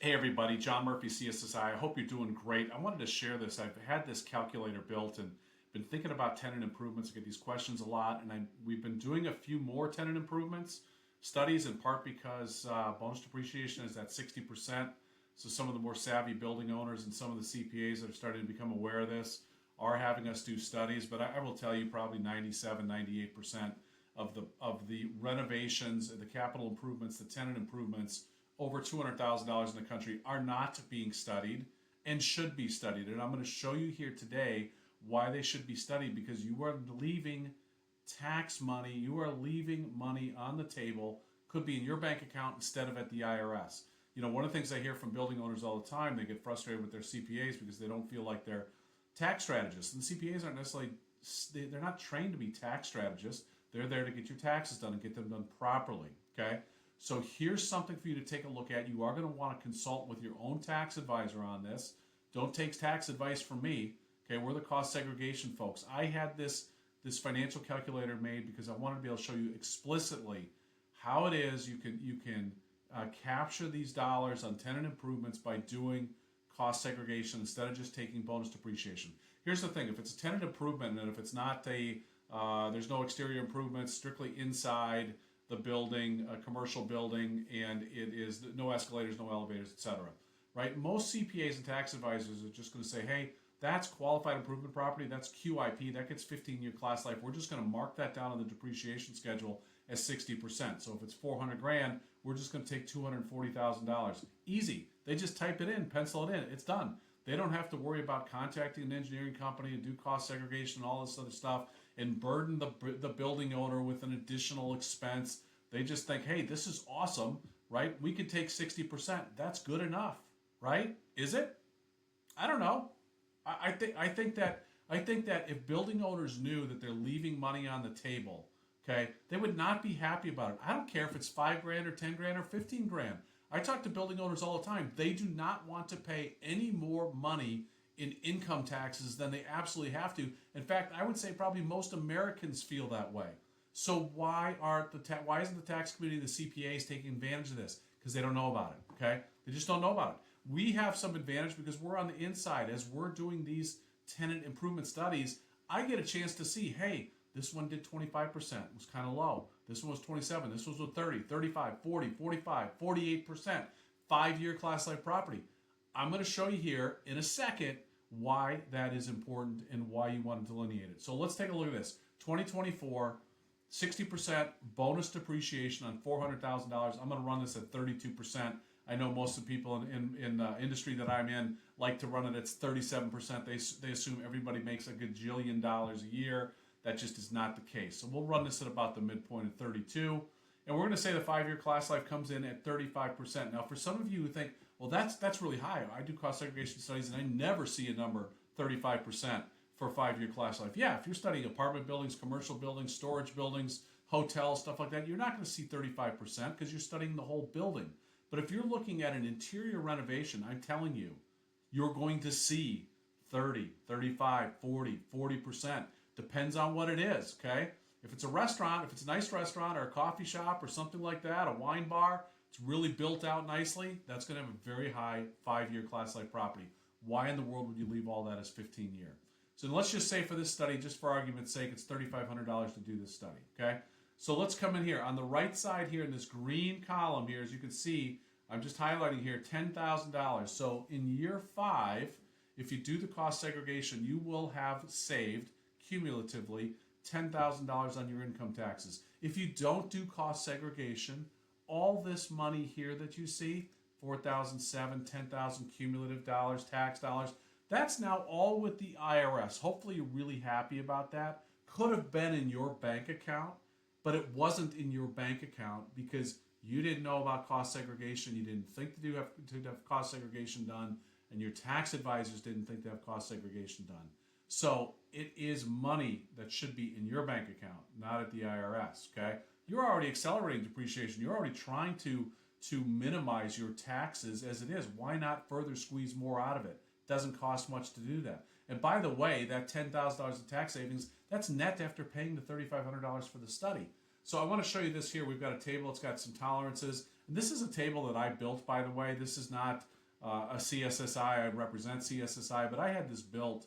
Hey everybody, John Murphy, CSSI. I hope you're doing great. I wanted to share this. I've had this calculator built and been thinking about tenant improvements. I get these questions a lot, and we've been doing a few more tenant improvements studies, in part because bonus depreciation is at 60%. So some of the more savvy building owners and some of the CPAs that are starting to become aware of this are having us do studies. But I will tell you, probably 97, 98% of the renovations, the capital improvements, the tenant improvements over $200,000 in the country are not being studied and should be studied. And I'm going to show you here today why they should be studied, because you are leaving tax money, you are leaving money on the table, could be in your bank account instead of at the IRS. You know, one of the things I hear from building owners all the time, they get frustrated with their CPAs because they don't feel like they're tax strategists. And CPAs aren't necessarily, they're not trained to be tax strategists. They're there to get your taxes done and get them done properly, okay? So here's something for you to take a look at. You are going to want to consult with your own tax advisor on this. Don't take tax advice from me. Okay, we're the cost segregation folks. I had this financial calculator made because I wanted to be able to show you explicitly how it is you can capture these dollars on tenant improvements by doing cost segregation instead of just taking bonus depreciation. Here's the thing: if it's a tenant improvement and if it's not there's no exterior improvements, strictly inside the building, a commercial building, and it is no escalators, no elevators, etc. Right? Most CPAs and tax advisors are just going to say, hey, that's qualified improvement property, that's QIP, that gets 15-year class life. We're just going to mark that down on the depreciation schedule as 60%. So if it's 400 grand, we're just going to take $240,000. Easy. They just type it in, pencil it in, it's done. They don't have to worry about contacting an engineering company and do cost segregation and all this other stuff and burden the building owner with an additional expense. They just think, hey, this is awesome, right? We could take 60%. That's good enough, right? Is it? I don't know. I think that if building owners knew that they're leaving money on the table, okay, they would not be happy about it. I don't care if it's 5 grand or 10 grand or 15 grand. I talk to building owners all the time. They do not want to pay any more money in income taxes than they absolutely have to. In fact, I would say probably most Americans feel that way. So why isn't the tax committee and the CPAs taking advantage of this? Because they don't know about it, okay? They just don't know about it. We have some advantage because we're on the inside. As we're doing these tenant improvement studies, I get a chance to see, hey, this one did 25%, was kind of low. This one was 27, this was 30, 35, 40, 45, 48%, 5-year class life property. I'm going to show you here in a second why that is important and why you want to delineate it. So let's take a look at this. 2024, 60% bonus depreciation on $400,000. I'm going to run this at 32%. I know most of the people in the industry that I'm in like to run it at 37%. They assume everybody makes a gajillion dollars a year. That just is not the case. So we'll run this at about the midpoint of 32. And we're going to say the 5-year class life comes in at 35%. Now, for some of you who think, well, that's really high. I do cost segregation studies and I never see a number 35% for 5-year class life. Yeah, if you're studying apartment buildings, commercial buildings, storage buildings, hotels, stuff like that, you're not going to see 35% because you're studying the whole building. But if you're looking at an interior renovation, I'm telling you, you're going to see 30, 35, 40, 40%. Depends on what it is, okay? If it's a restaurant, if it's a nice restaurant or a coffee shop or something like that, a wine bar, it's really built out nicely, that's going to have a very high 5-year class life property. Why in the world would you leave all that as 15-year? So let's just say for this study, just for argument's sake, it's $3,500 to do this study, okay? So let's come in here. On the right side here in this green column here, as you can see, I'm just highlighting here, $10,000. So in year 5, if you do the cost segregation, you will have saved cumulatively $10,000 on your income taxes. If you don't do cost segregation, all this money here that you see, $4,007, $10,000 cumulative dollars, tax dollars, that's now all with the IRS. Hopefully you're really happy about that. Could have been in your bank account, but it wasn't in your bank account because you didn't know about cost segregation. You didn't think to have cost segregation done, and your tax advisors didn't think to have cost segregation done. So it is money that should be in your bank account, not at the IRS, okay? You're already accelerating depreciation. You're already trying to minimize your taxes as it is. Why not further squeeze more out of it? Doesn't cost much to do that. And by the way, that $10,000 in tax savings, that's net after paying the $3,500 for the study. So I want to show you this here. We've got a table. It's got some tolerances. And this is a table that I built, by the way. This is not a CSSI. I represent CSSI, but I had this built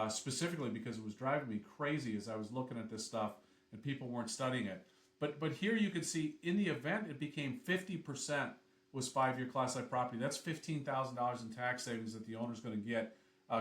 specifically because it was driving me crazy as I was looking at this stuff and people weren't studying it. But here you can see in the event it became 50% was 5-year class I property. That's $15,000 in tax savings that the owner's going to get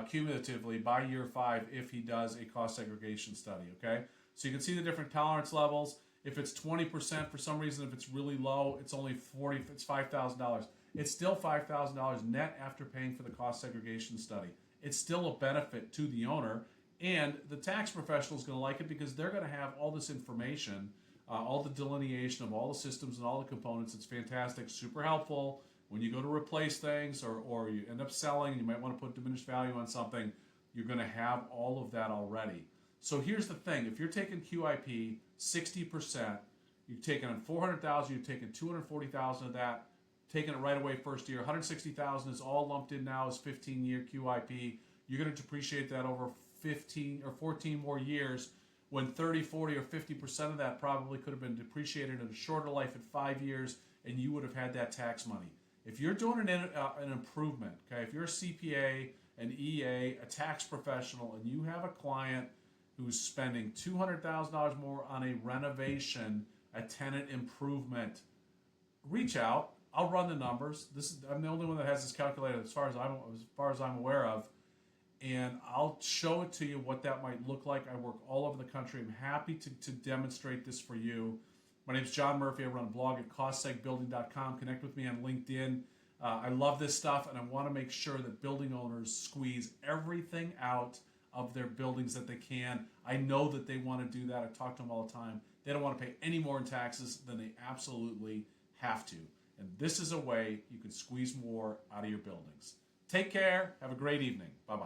cumulatively by year 5 if he does a cost segregation study. Okay, so you can see the different tolerance levels. If it's 20% for some reason, if it's really low, it's only 40. It's $5,000. It's still $5,000 net after paying for the cost segregation study. It's still a benefit to the owner, and the tax professional is going to like it because they're going to have all this information, all the delineation of all the systems and all the components. It's fantastic, super helpful when you go to replace things or you end up selling and you might want to put diminished value on something. You're going to have all of that already. So here's the thing: if you're taking QIP 60%, you've taken on $400,000, you've taken $240,000 of that, taking it right away first year. $160,000 is all lumped in now as 15-year QIP. You're going to depreciate that over 15 or 14 more years, when 30, 40, or 50% of that probably could have been depreciated in a shorter life at 5 years, and you would have had that tax money. If you're doing an improvement, okay, if you're a CPA, an EA, a tax professional, and you have a client who's spending $200,000 more on a renovation, a tenant improvement, reach out. I'll run the numbers. I'm the only one that has this calculated as far as I'm aware of, and I'll show it to you what that might look like. I work all over the country. I'm happy to demonstrate this for you. My name is John Murphy. I run a blog at costsegbuilding.com. Connect with me on LinkedIn. I love this stuff, and I want to make sure that building owners squeeze everything out of their buildings that they can. I know that they want to do that. I talk to them all the time. They don't want to pay any more in taxes than they absolutely have to. And this is a way you can squeeze more out of your buildings. Take care. Have a great evening. Bye-bye.